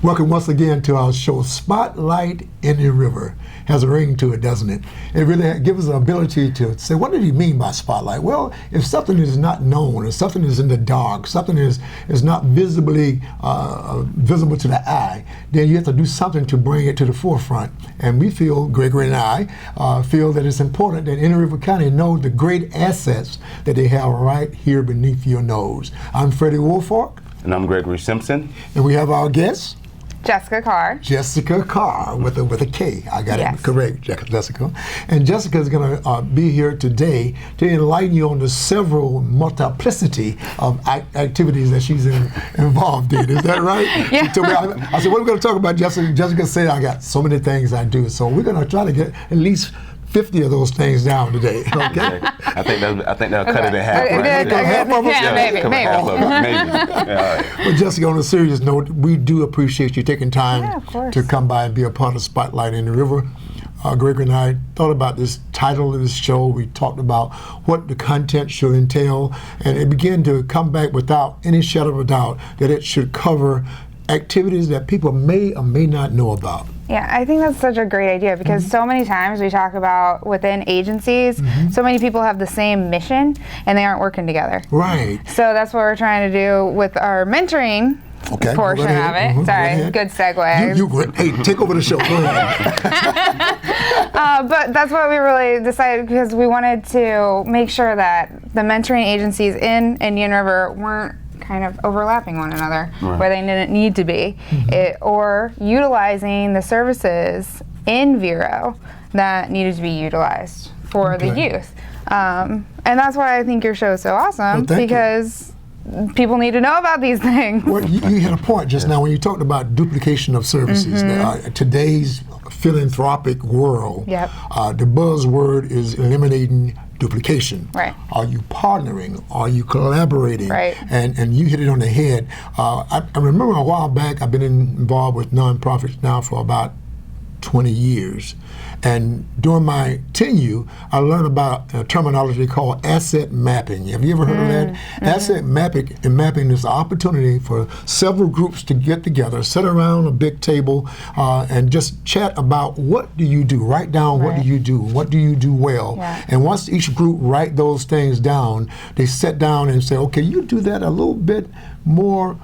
Welcome once again to our show, Spotlight in the River. Has a ring to it, doesn't it? It really gives us an ability to say, what did he mean by spotlight? Well, if something is not known, if something is in the dark, something is not visibly visible to the eye, then you have to do something to bring it to the forefront. And we feel, Gregory and I, feel that it's important that Inner River County know the great assets that they have right here beneath your nose. I'm Freddie Woolfolk. And I'm Gregory Simpson. And we have our guest, Jessica Karr. Jessica Karr with a K. I got it correct, Jessica. And Jessica is going to be here today to enlighten you on the several multiplicity of activities that she's involved in. Is that right? Yeah. She told me, I said, what are we going to talk about, Jessica? Jessica said, I got so many things I do. So we're going to try to get at least 50 of those things down today. Okay. I think they'll cut it in half. Right? Half of us? Yeah, maybe. Half of it, maybe. Yeah, all right. Well, Jessica, on a serious note, we do appreciate you taking time to come by and be a part of Spotlight in the River. Gregory and I thought about this title of this show. We talked about what the content should entail, and it began to come back without any shadow of a doubt that it should cover activities that people may or may not know about. Yeah, I think that's such a great idea because so many times we talk about within agencies, so many people have the same mission and they aren't working together. Right. So that's what we're trying to do with our mentoring portion of it. Sorry, good segue. You hey, take over the show. Go ahead. But that's what we really decided because we wanted to make sure that the mentoring agencies in Indian River weren't kind of overlapping one another where they didn't need to be, or utilizing the services in Vero that needed to be utilized for the youth. And that's why I think your show is so awesome, because people need to know about these things. Well, you had a point just now when you talked about duplication of services. Today's philanthropic world, the buzzword is eliminating duplication. Right. Are you partnering? Are you collaborating? Right. And you hit it on the head. I remember a while back, I've been involved with nonprofits now for about 20 years. And during my tenure, I learned about a terminology called asset mapping. Have you ever heard of that? Asset mapping is the opportunity for several groups to get together, sit around a big table, and just chat about what do you do. Write down what do you do, what do you do well. And once each group write those things down, they sit down and say, okay, you do that a little bit more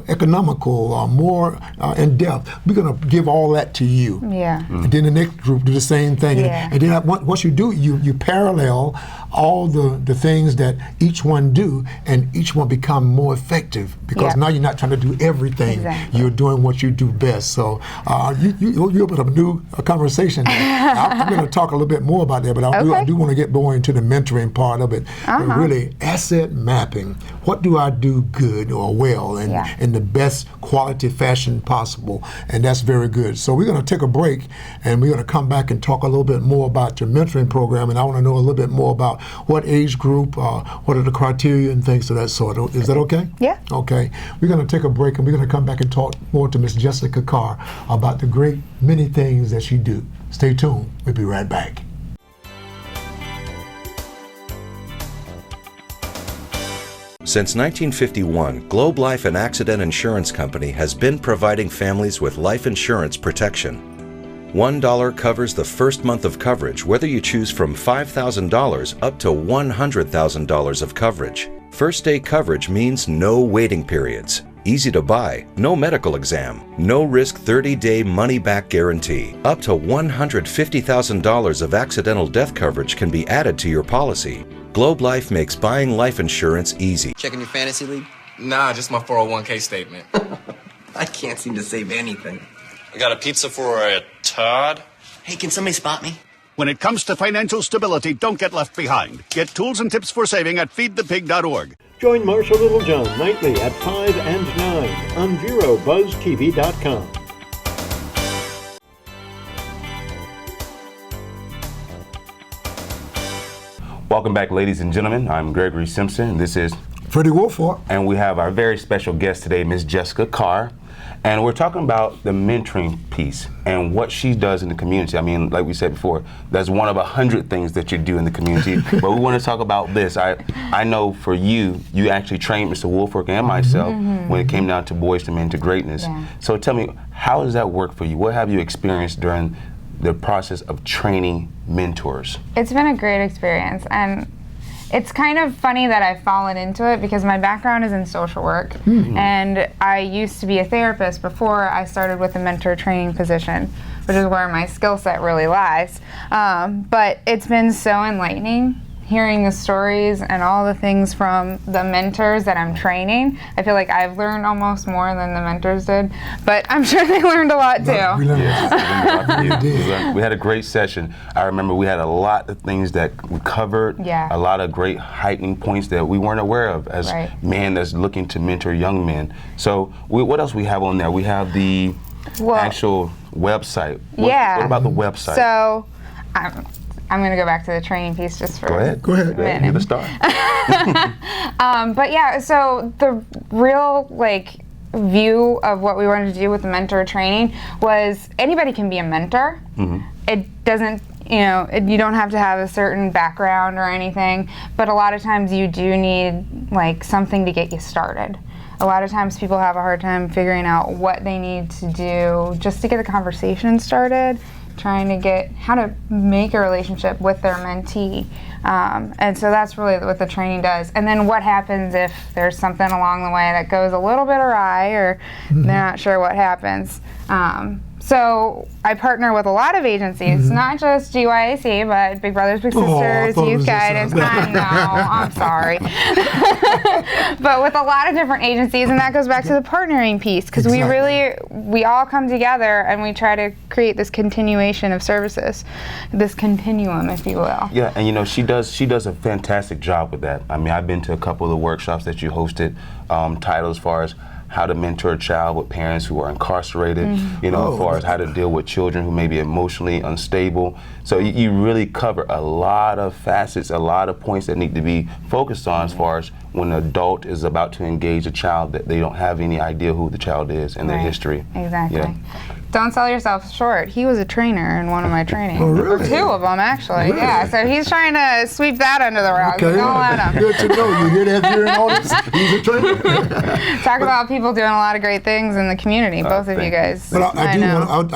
economical or more in depth. We're going to give all that to you. And then the next group do the same thing. And then once you do, you parallel all the things that each one do, and each one become more effective because now you're not trying to do everything. You're doing what you do best. So you opened up a new conversation. I'm going to talk a little bit more about that, but I do want to get more into the mentoring part of it. But really, asset mapping. What do I do good or well in the best quality fashion possible? And that's very good. So we're going to take a break, and we're going to come back and talk a little bit more about your mentoring program, and I want to know a little bit more about what age group, what are the criteria and things of that sort. Is that okay? Yeah. Okay. We're going to take a break, and we're going to come back and talk more to Miss Jessica Karr about the great many things that she do. Stay tuned. We'll be right back. Since 1951, Globe Life and Accident Insurance Company has been providing families with life insurance protection. $1 covers the first month of coverage, whether you choose from $5,000 up to $100,000 of coverage. First day coverage means no waiting periods. Easy to buy, no medical exam, no risk 30-day money-back guarantee. Up to $150,000 of accidental death coverage can be added to your policy. Globe Life makes buying life insurance easy. Checking your fantasy league? Nah, just my 401k statement. I can't seem to save anything. I got a pizza for a Todd. Hey, can somebody spot me? When it comes to financial stability, don't get left behind. Get tools and tips for saving at feedthepig.org. Join Marsha Littlejohn nightly at 5 and 9 on VeroBuzzTV.com. Welcome back, ladies and gentlemen. I'm Gregory Simpson. This is Freddie Woolfolk. And we have our very special guest today, Miss Jessica Karr. And we're talking about the mentoring piece and what she does in the community. I mean, like we said before, that's one of 100 things that you do in the community. But we want to talk about this. I know for you actually trained Mr. Woolfolk and myself when it came down to Boys to Men to Greatness. Yeah. So tell me, how does that work for you? What have you experienced during the process of training mentors? It's been a great experience, and it's kind of funny that I've fallen into it because my background is in social work, and I used to be a therapist before I started with a mentor training position, which is where my skill set really lies. But it's been so enlightening hearing the stories and all the things from the mentors that I'm training. I feel like I've learned almost more than the mentors did, but I'm sure they learned a lot too. We learned a lot. We had a great session. I remember we had a lot of things that we covered, a lot of great heightening points that we weren't aware of as men that's looking to mentor young men. So what else we have on there? We have the actual website. What about the website? So I'm going to go back to the training piece just for Go ahead. a minute. Give a start. But yeah, so the real view of what we wanted to do with the mentor training was anybody can be a mentor. It doesn't, you don't have to have a certain background or anything, but a lot of times you do need something to get you started. A lot of times people have a hard time figuring out what they need to do just to get the conversation started, trying to get how to make a relationship with their mentee. And so that's really what the training does. And then what happens if there's something along the way that goes a little bit awry or they're not sure what happens. So I partner with a lot of agencies, not just GYAC, but Big Brothers Big Sisters, Youth Guidance. I know, I'm sorry. But with a lot of different agencies, and that goes back to the partnering piece, because we all come together and we try to create this continuation of services, this continuum, if you will. Yeah, and she does a fantastic job with that. I mean, I've been to a couple of the workshops that you hosted, titled as far as how to mentor a child with parents who are incarcerated, as far as how to deal with children who may be emotionally unstable. So you really cover a lot of facets, a lot of points that need to be focused on as far as when an adult is about to engage a child that they don't have any idea who the child is and their history. Exactly. Yeah. Don't sell yourself short. He was a trainer in one of my trainings. Oh, really? Or two of them, actually. Really? Yeah, so he's trying to sweep that under the rug. Okay. Don't let him. Good to know. You hear that here in audience? He's a trainer. Talk about people doing a lot of great things in the community, both of you guys. But I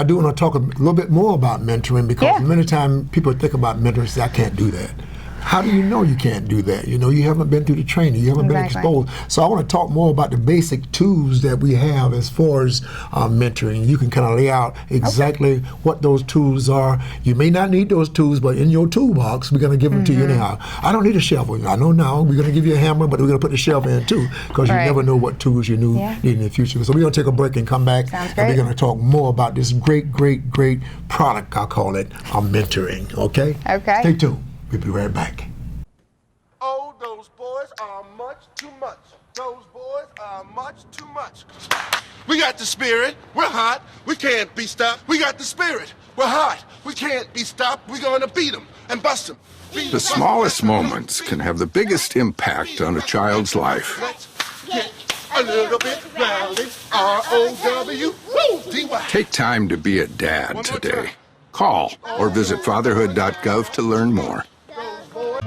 do want to talk a little bit more about mentoring, because many times people think about mentoring and say, I can't do that. How do you know you can't do that? You haven't been through the training, you haven't been exposed. So I want to talk more about the basic tools that we have as far as mentoring. You can kind of lay out exactly what those tools are. You may not need those tools, but in your toolbox, we're going to give them to you anyhow. I don't need a shovel. I know now we're going to give you a hammer, but we're going to put the shovel in too, because you never know what tools you need in the future. So we're going to take a break and come back, and we're going to talk more about this great, great, great product, I'll call it, mentoring. Okay? Okay. Stay tuned. We'll be right back. Oh, those boys are much too much. Those boys are much too much. We got the spirit. We're hot. We can't be stopped. We got the spirit. We're hot. We can't be stopped. We're going to beat them and bust them. The smallest moments can have the biggest impact on a child's life. Let's get a little bit rowdy. R-O-W-D-Y. Take time to be a dad today. Call or visit fatherhood.gov to learn more.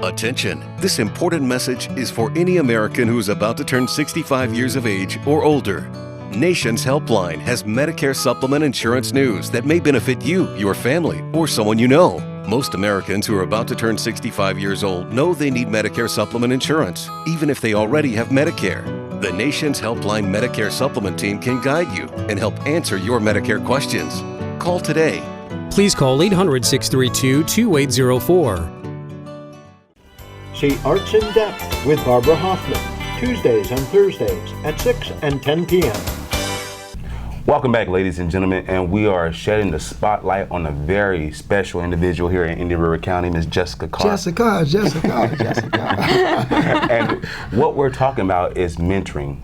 Attention! This important message is for any American who is about to turn 65 years of age or older. Nation's Helpline has Medicare supplement insurance news that may benefit you, your family, or someone you know. Most Americans who are about to turn 65 years old know they need Medicare supplement insurance, even if they already have Medicare. The Nation's Helpline Medicare supplement team can guide you and help answer your Medicare questions. Call today. Please call 800-632-2804. See Arts in Depth with Barbara Hoffman, Tuesdays and Thursdays at 6 and 10 p.m. Welcome back, ladies and gentlemen, and we are shedding the spotlight on a very special individual here in Indian River County, Ms. Jessica Karr. Jessica. And what we're talking about is mentoring.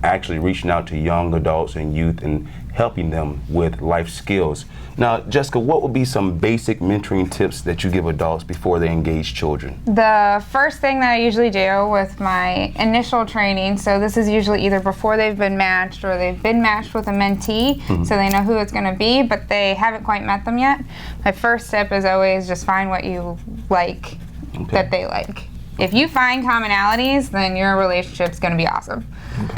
actually reaching out to young adults and youth and helping them with life skills. Now, Jessica, what would be some basic mentoring tips that you give adults before they engage children? The first thing that I usually do with my initial training, so this is usually either before they've been matched or they've been matched with a mentee, so they know who it's going to be, but they haven't quite met them yet. My first tip is always just find what you like that they like. If you find commonalities, then your relationship's going to be awesome.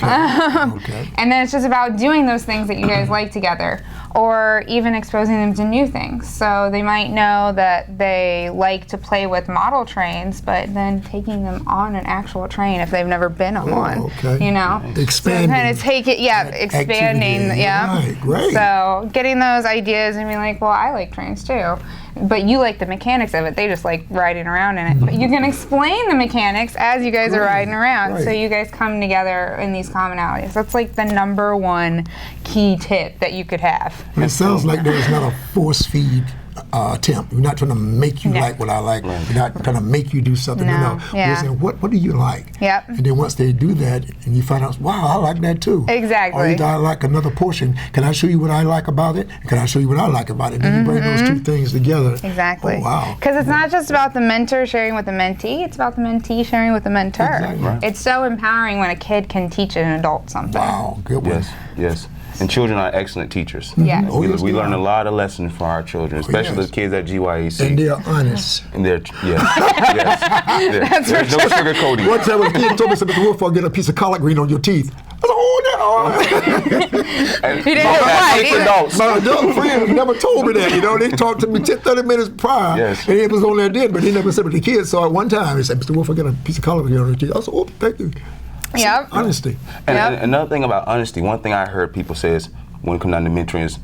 And then it's just about doing those things that you guys like together, or even exposing them to new things. So they might know that they like to play with model trains, but then taking them on an actual train if they've never been on one. Expanding. So kind of take it, expanding, Right, great. So getting those ideas and being like, well, I like trains too. But you like the mechanics of it. They just like riding around in it. But you can explain the mechanics as you guys are riding around. So you guys come together in these commonalities. That's like the #1 key tip that you could have. It sounds like there's not a force feed attempt. We're not trying to make you like what I like. We're not trying to make you do something. We're saying, what do you like? And then once they do that, and you find out, wow, I like that too. Exactly. Or I like another portion. Can I show you what I like about it? Can I show you what I like about it? Then you bring those two things together. Exactly. Oh, wow. Because it's not just about the mentor sharing with the mentee, it's about the mentee sharing with the mentor. Exactly. It's so empowering when a kid can teach an adult something. Wow, good one. Yes. And children are excellent teachers. Yes. We learn a lot of lessons from our children, especially the kids at GYAC. And they're honest. And they're, There's no sugarcoating. One time a kid told me, Mr. Wolf, I'll get a piece of collard green on your teeth. I said, He didn't know why. My adult friends never told me that. They talked to me 30 minutes prior, and it was on their did, but they never said, but the kids saw it one time. He said, Mr. Wolf, I'll get a piece of collard green on your teeth. I said, oh, thank you. Honesty. And another thing about honesty, one thing I heard people say is, when it comes down to mentoring, is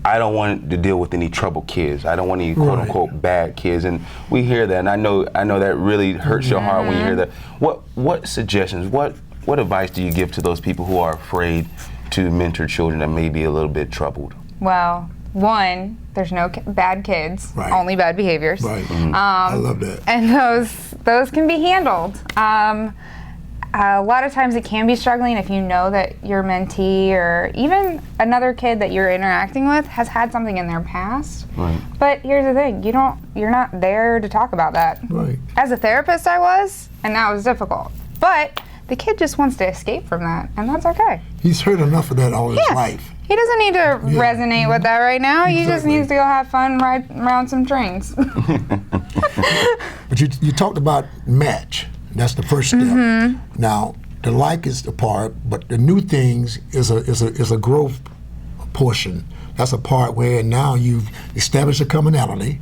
I don't want to deal with any troubled kids. I don't want any quote unquote bad kids. And we hear that, and I know that really hurts your heart when you hear that. What suggestions, what advice do you give to those people who are afraid to mentor children that may be a little bit troubled? Well, one, there's no bad kids, only bad behaviors. I love that. And those can be handled. A lot of times it can be struggling if you know that your mentee or even another kid that you're interacting with has had something in their past. But here's the thing, you're not there to talk about that. As a therapist I was, and that was difficult. But the kid just wants to escape from that, and that's okay. He's heard enough of that all his life. He doesn't need to resonate with that right now. He just needs to go have fun, ride around some trains. But you talked about match. That's the first step. Now, the like is the part, but the new things is a growth portion. That's a part where now you've established a commonality.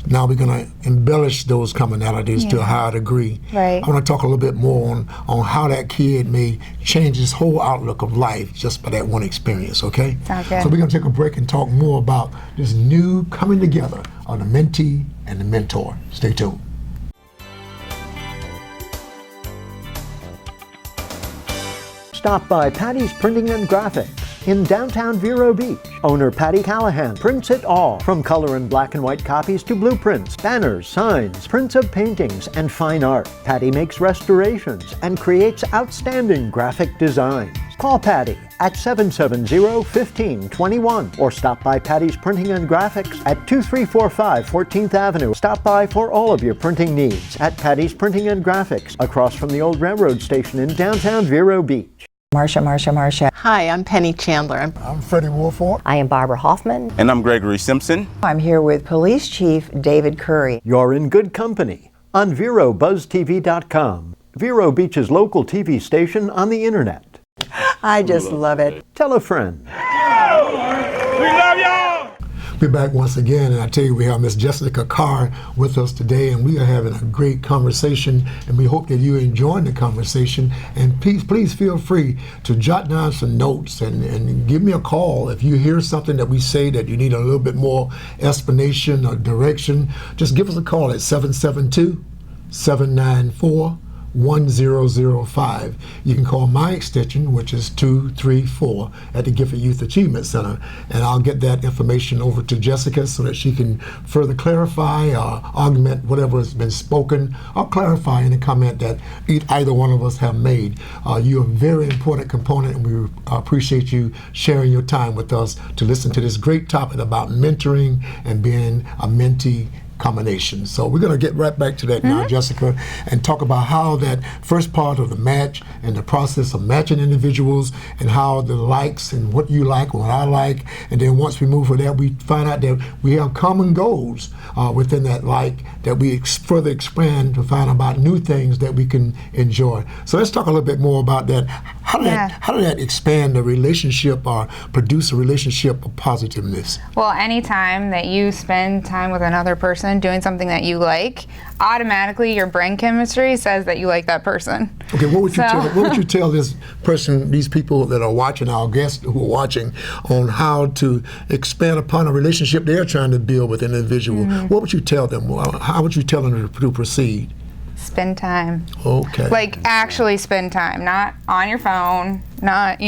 Now we're going to embellish those commonalities to a higher degree. I want to talk a little bit more on how that kid may change his whole outlook of life just by that one experience, okay? Sounds good. So we're going to take a break and talk more about this new coming together of the mentee and the mentor. Stay tuned. Stop by Patty's Printing and Graphics in downtown Vero Beach. Owner Patty Callahan prints it all, from color and black and white copies to blueprints, banners, signs, prints of paintings, and fine art. Patty makes restorations and creates outstanding graphic designs. Call Patty at 770-1521 or stop by Patty's Printing and Graphics at 2345 14th Avenue. Stop by for all of your printing needs at Patty's Printing and Graphics across from the old railroad station in downtown Vero Beach. Marsha. Hi, I'm Penny Chandler. I'm Freddie Wolford. I am Barbara Hoffman. And I'm Gregory Simpson. I'm here with Police Chief David Curry. You're in good company on VeroBuzzTV.com, Vero Beach's local TV station on the internet. I just love it. Tell a friend. We love y'all! We're back once again, and I tell you, we have Miss Jessica Karr with us today, and we are having a great conversation, and we hope that you're enjoying the conversation. And please feel free to jot down some notes and give me a call if you hear something that we say that you need a little bit more explanation or direction. Just give us a call at 772-794 1005. You can call my extension, which is 234 at the Gifted Youth Achievement Center, and I'll get that information over to Jessica so that she can further clarify or augment whatever has been spoken, or clarify any comment that either one of us have made. You're a very important component, and we appreciate you sharing your time with us to listen to this great topic about mentoring and being a mentee combination. So we're going to get right back to that now, Jessica, and talk about how that first part of the match and the process of matching individuals and how the likes and what you like, what I like, and then once we move from that, we find out that we have common goals within that like that we further expand to find about new things that we can enjoy. So let's talk a little bit more about that. How did that expand the relationship or produce a relationship of positiveness? Well, anytime that you spend time with another person doing something that you like, automatically your brain chemistry says that you like that person. Okay, what would you tell this person, these people that are watching, our guests who are watching, on how to expand upon a relationship they're trying to build with an individual? What would you tell them? How would you tell them to proceed? Spend time. Okay. Like actually spend time, not on your phone, not,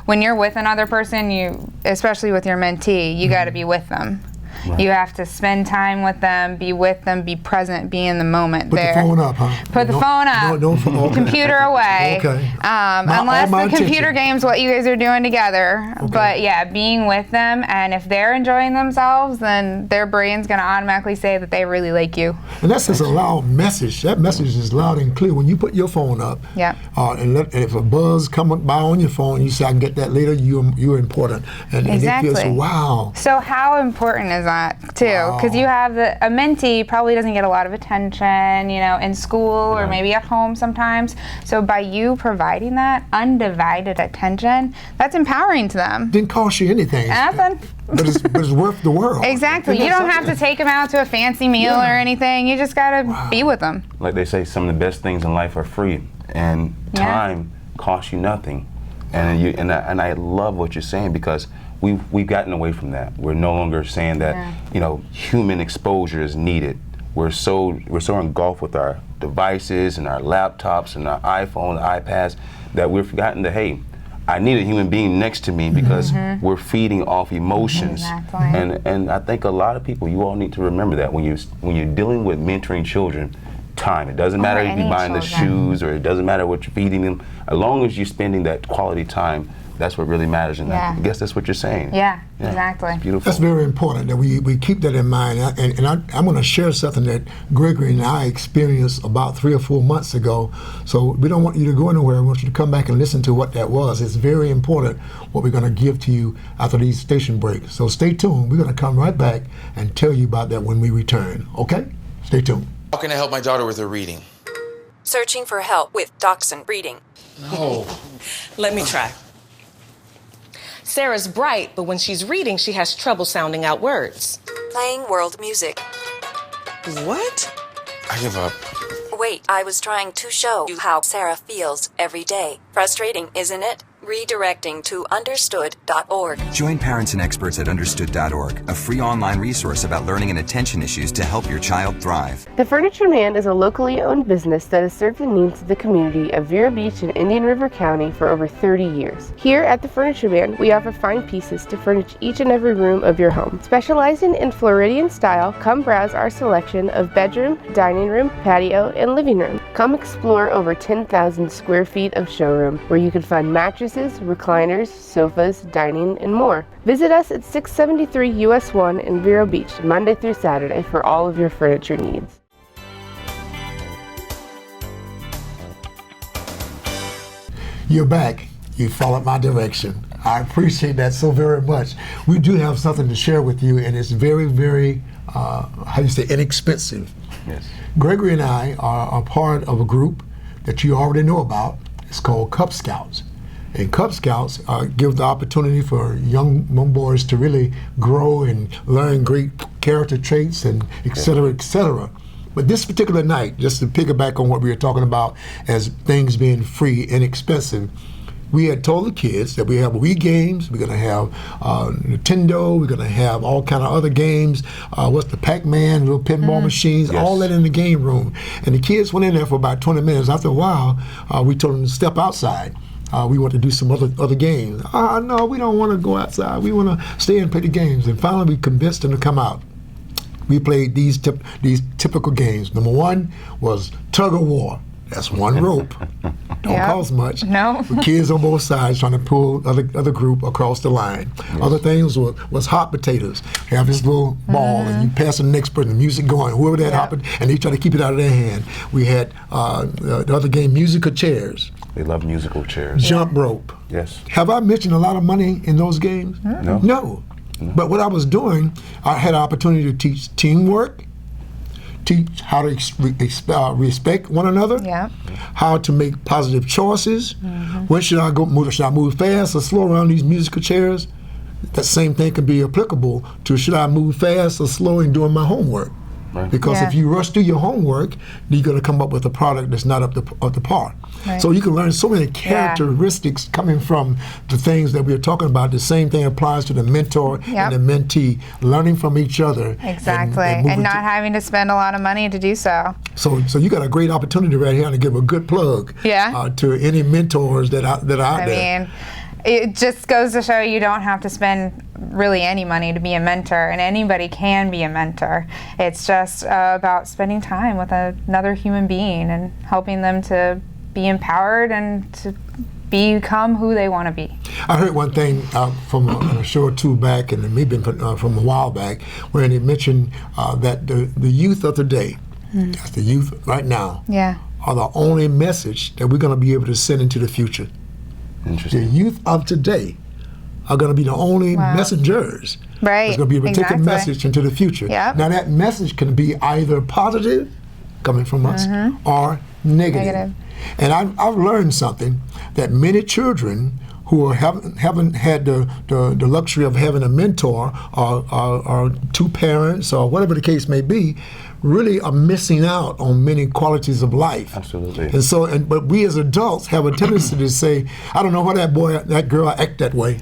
when you're with another person, especially with your mentee, you got to be with them. Right. You have to spend time with them, be present, be in the moment. Put the phone up, huh? Put the phone up. No phone. Okay. Computer away. Okay. Unless the computer game's what you guys are doing together. Okay. But yeah, being with them, and if they're enjoying themselves, then their brain's going to automatically say that they really like you. And that's just a loud message. That message is loud and clear. When you put your phone up, and if a buzz come by on your phone, you say, I can get that later, you're important. And exactly. And it feels, wow. So how important is that too? Because you have a mentee probably doesn't get a lot of attention, in school or maybe at home sometimes. So by you providing that undivided attention, that's empowering to them. Didn't cost you anything. Nothing. But it's worth the world. Exactly. You don't have to take them out to a fancy meal or anything. You just got to be with them. Like they say, some of the best things in life are free, and time costs you nothing. And I love what you're saying, because we've gotten away from that. We're no longer saying that human exposure is needed. We're so engulfed with our devices and our laptops and our iPhone, iPads, that we've forgotten that, hey, I need a human being next to me, because we're feeding off emotions. Exactly. And I think a lot of people, you all need to remember that when you're dealing with mentoring children, time. It doesn't matter if you're buying the shoes, or it doesn't matter what you're feeding them. As long as you're spending that quality time, that's what really matters. And I guess that's what you're saying. Yeah, exactly. It's beautiful. That's very important that we keep that in mind. And I'm going to share something that Gregory and I experienced about 3 or 4 months ago. So we don't want you to go anywhere. We want you to come back and listen to what that was. It's very important what we're going to give to you after these station breaks. So stay tuned. We're going to come right back and tell you about that when we return. Okay? Stay tuned. How can I help my daughter with her reading? Searching for help with Dachshund reading. No. Let me try. Sarah's bright, but when she's reading, she has trouble sounding out words. Playing world music. What? I give up. Wait, I was trying to show you how Sarah feels every day. Frustrating, isn't it? Redirecting to understood.org. Join parents and experts at understood.org, a free online resource about learning and attention issues to help your child thrive. The Furniture Man is a locally owned business that has served the needs of the community of Vero Beach and Indian River County for over 30 years. Here at the Furniture Man, we offer fine pieces to furnish each and every room of your home. Specializing in Floridian style, come browse our selection of bedroom, dining room, patio, and living room. Come explore over 10,000 square feet of showroom, where you can find mattresses, recliners, sofas, dining, and more. Visit us at 673 US 1 in Vero Beach, Monday through Saturday, for all of your furniture needs. You're back. You followed my direction. I appreciate that so very much. We do have something to share with you, and it's very, very, inexpensive. Yes. Gregory and I are part of a group that you already know about. It's called Cub Scouts. And Cub Scouts give the opportunity for young boys to really grow and learn great character traits and et cetera, et cetera. But this particular night, just to piggyback on what we were talking about as things being free, inexpensive, we had told the kids that we have Wii games, we're going to have Nintendo, we're going to have all kind of other games, what's the Pac-Man, little pinball machines, all that in the game room. And the kids went in there for about 20 minutes. After a while, we told them to step outside. We want to do some other games. No, we don't want to go outside. We want to stay and play the games. And finally, we convinced them to come out. We played these typical games. Number one was tug of war. That's one rope. Don't cost much. No. With kids on both sides trying to pull other group across the line. Other things was hot potatoes. You have this little ball and you pass to the next person, the music going, whoever that hot, and they try to keep it out of their hand. We had the other game, musical chairs. They love musical chairs. Jump rope. Yes. Have I mentioned a lot of money in those games? No. No. But what I was doing, I had an opportunity to teach teamwork, teach how to respect one another, how to make positive choices. When should I should I move fast or slow around these musical chairs? That same thing can be applicable to should I move fast or slow in doing my homework. Right. Because if you rush through your homework, you're going to come up with a product that's not up to par. Right. So you can learn so many characteristics coming from the things that we're talking about. The same thing applies to the mentor and the mentee, learning from each other. Exactly, and not having to spend a lot of money to do so. So you got a great opportunity right here to give a good plug to any mentors that are out there. I mean, it just goes to show you don't have to spend really any money to be a mentor, and anybody can be a mentor. It's just about spending time with another human being and helping them to be empowered and to become who they want to be. I heard one thing from a show or two back, and maybe from a while back, where they mentioned that the youth of today, that's the youth right now, are the only message that we're going to be able to send into the future. The youth of today are going to be the only messengers. Right. That's going to be able to take a message into the future. Yep. Now that message can be either positive, coming from us, or negative. And I've learned something, that many children who haven't had the luxury of having a mentor or two parents or whatever the case may be, really are missing out on many qualities of life. Absolutely. And so, but we as adults have a tendency to say, I don't know why that girl act that way.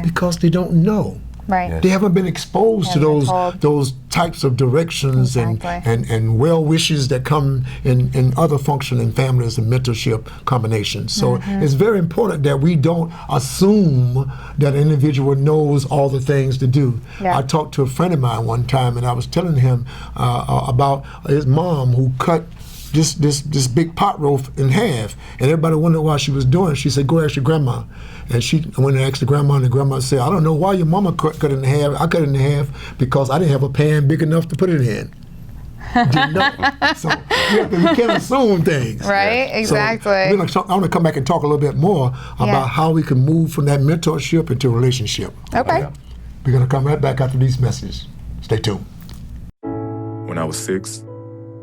Because they don't know. Right. They haven't been exposed to those types of directions and well wishes that come in other functioning families and mentorship combinations. So it's very important that we don't assume that an individual knows all the things to do. I talked to a friend of mine one time, and I was telling him about his mom who cut this big pot roast in half, and everybody wondered why she was doing it. She said, "Go ask your grandma." And she went and asked the grandma, and the grandma said, "I don't know why your mama cut it in half. I cut it in half because I didn't have a pan big enough to put it in." Didn't know. So you can't assume things. Right, exactly. So I want to come back and talk a little bit more about how we can move from that mentorship into a relationship. Okay. We're going to come right back after these messages. Stay tuned. When I was 6,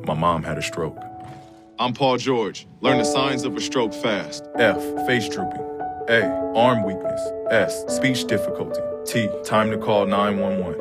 my mom had a stroke. I'm Paul George. Learn the signs of a stroke fast. F, face drooping. A, arm weakness. S, speech difficulty. T, time to call 911.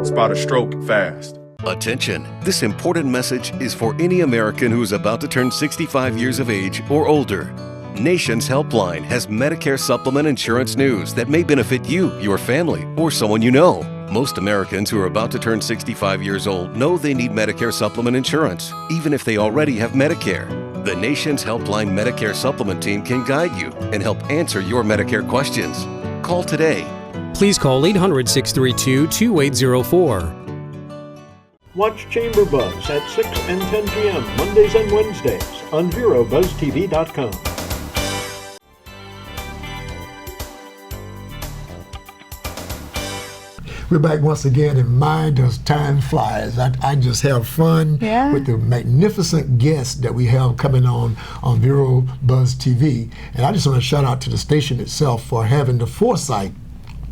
Spot a stroke fast. Attention! This important message is for any American who's about to turn 65 years of age or older. Nation's Helpline has Medicare supplement insurance news that may benefit you, your family, or someone you know. Most Americans who are about to turn 65 years old know they need Medicare supplement insurance, even if they already have Medicare. The Nation's Helpline Medicare supplement team can guide you and help answer your Medicare questions. Call today. Please call 800-632-2804. Watch Chamber Buzz at 6 and 10 p.m. Mondays and Wednesdays on VeroBuzzTV.com. We're back once again, and my, does time flies. I just have fun with the magnificent guests that we have coming on Vero Buzz TV. And I just want to shout out to the station itself for having the foresight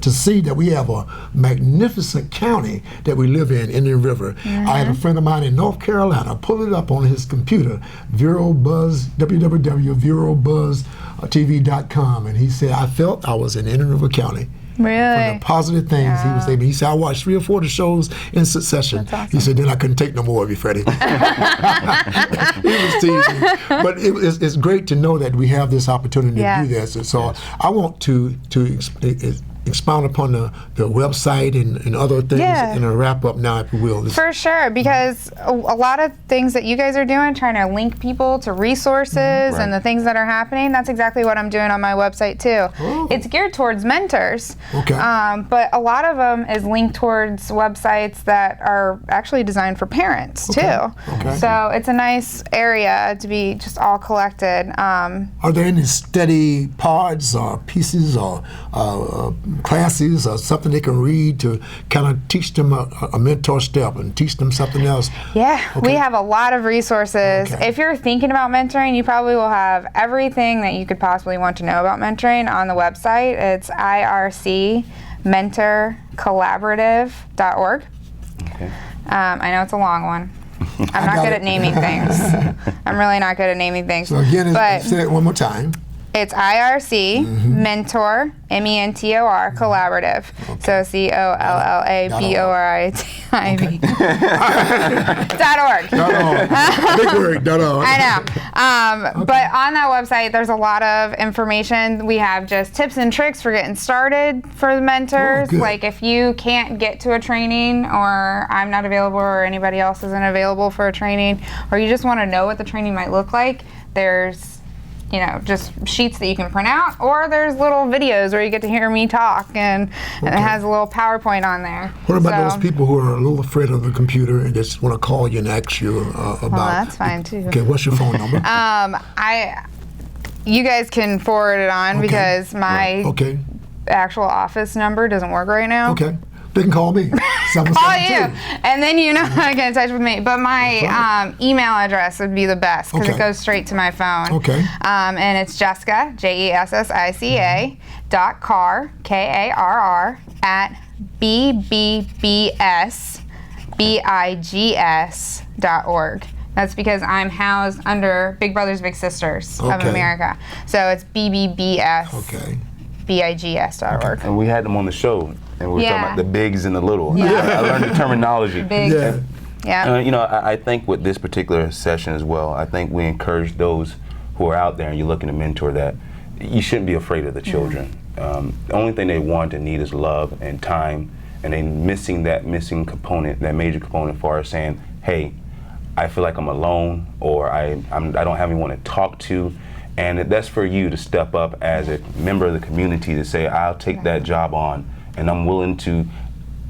to see that we have a magnificent county that we live in Indian River. I had a friend of mine in North Carolina pull it up on his computer, Vero Buzz, www.verobuzztv.com, and he said, I felt I was in Indian River County. Really? From the positive things he was saying. He said, I watched 3 or 4 of the shows in succession. That's awesome. He said, then I couldn't take no more of you, Freddie. He was teasing. But it's great to know that we have this opportunity to do this. And so I want to expound upon the website and other things in a wrap up now, if you will. For sure, because a lot of things that you guys are doing, trying to link people to resources and the things that are happening, that's exactly what I'm doing on my website too. Oh. It's geared towards mentors, but a lot of them is linked towards websites that are actually designed for parents too. Okay. So it's a nice area to be just all collected. Are there any study pods or pieces or classes or something they can read to kind of teach them a mentor step and teach them something else? Yeah, we have a lot of resources. If you're thinking about mentoring, you probably will have everything that you could possibly want to know about mentoring on the website. It's ircmentorcollaborative.org. Okay. I know it's a long one. I'm not good at naming things. I'm really not good at naming things. So again, say it one more time. It's IRC, Mentor, MENTOR, Collaborative. So COLLABORITIV. .org. Big word, .org. I know. But on that website, there's a lot of information. We have just tips and tricks for getting started for the mentors. Like if you can't get to a training, or I'm not available, or anybody else isn't available for a training, or you just want to know what the training might look like, there's just sheets that you can print out, or there's little videos where you get to hear me talk, and it has a little PowerPoint on there. What about those people who are a little afraid of the computer and just want to call you and ask you about? Well, that's fine too. Okay, what's your phone number? You guys can forward it on because my actual office number doesn't work right now. Okay. They can call me. Call you, and then you know how to get in touch with me. But my email address would be the best because it goes straight to my phone. Okay. And it's Jessica, JESSICA, .Karr, KARR, at BBBSBIGS.org. That's because I'm housed under Big Brothers Big Sisters of America. So it's BBBS. BIGS.org. And we had them on the show, and we were talking about the bigs and the little. I learned the terminology. Big. I think with this particular session as well, I think we encourage those who are out there and you're looking to mentor that you shouldn't be afraid of the children. The only thing they want and need is love and time, and they missing that component, that major component, as far as saying, hey, I feel like I'm alone, or I don't have anyone to talk to. And that's for you to step up as a member of the community to say, I'll take that job on, and I'm willing to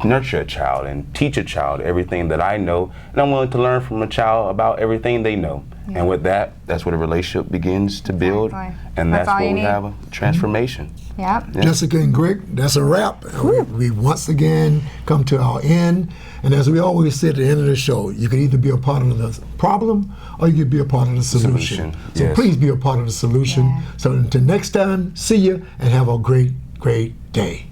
nurture a child and teach a child everything that I know, and I'm willing to learn from a child about everything they know. And with that, that's where the relationship begins to build, and that's where we have a transformation. Jessica and Greg, that's a wrap. We once again come to our end, and as we always say at the end of the show, you can either be a part of the problem or you can be a part of the solution. So please be a part of the solution. So until next time, see you and have a great, great day.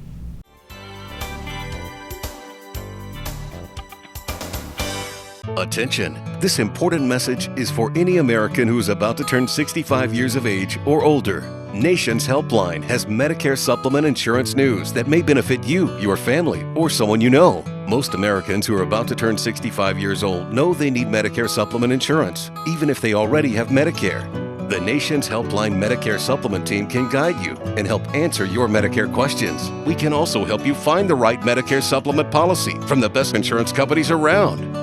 Attention! This important message is for any American who is about to turn 65 years of age or older. Nation's Helpline has Medicare supplement insurance news that may benefit you, your family, or someone you know. Most Americans who are about to turn 65 years old know they need Medicare supplement insurance, even if they already have Medicare. The Nation's Helpline Medicare Supplement Team can guide you and help answer your Medicare questions. We can also help you find the right Medicare supplement policy from the best insurance companies around.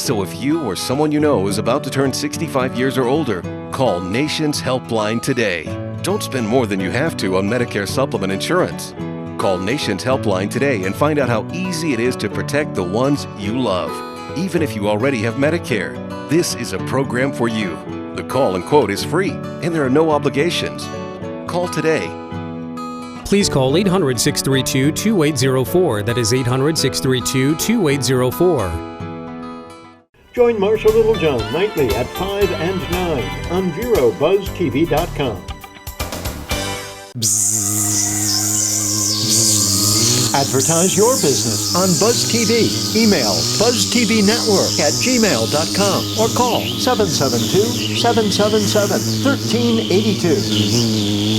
So if you or someone you know is about to turn 65 years or older, call Nation's Helpline today. Don't spend more than you have to on Medicare supplement insurance. Call Nation's Helpline today and find out how easy it is to protect the ones you love, even if you already have Medicare. This is a program for you. The call and quote is free, and there are no obligations. Call today. Please call 800-632-2804. That is 800-632-2804. Join Marshall Littlejohn nightly at 5 and 9 on VeroBuzzTV.com. Advertise your business on Buzz TV. Email buzztvnetwork@gmail.com or call 772-777-1382.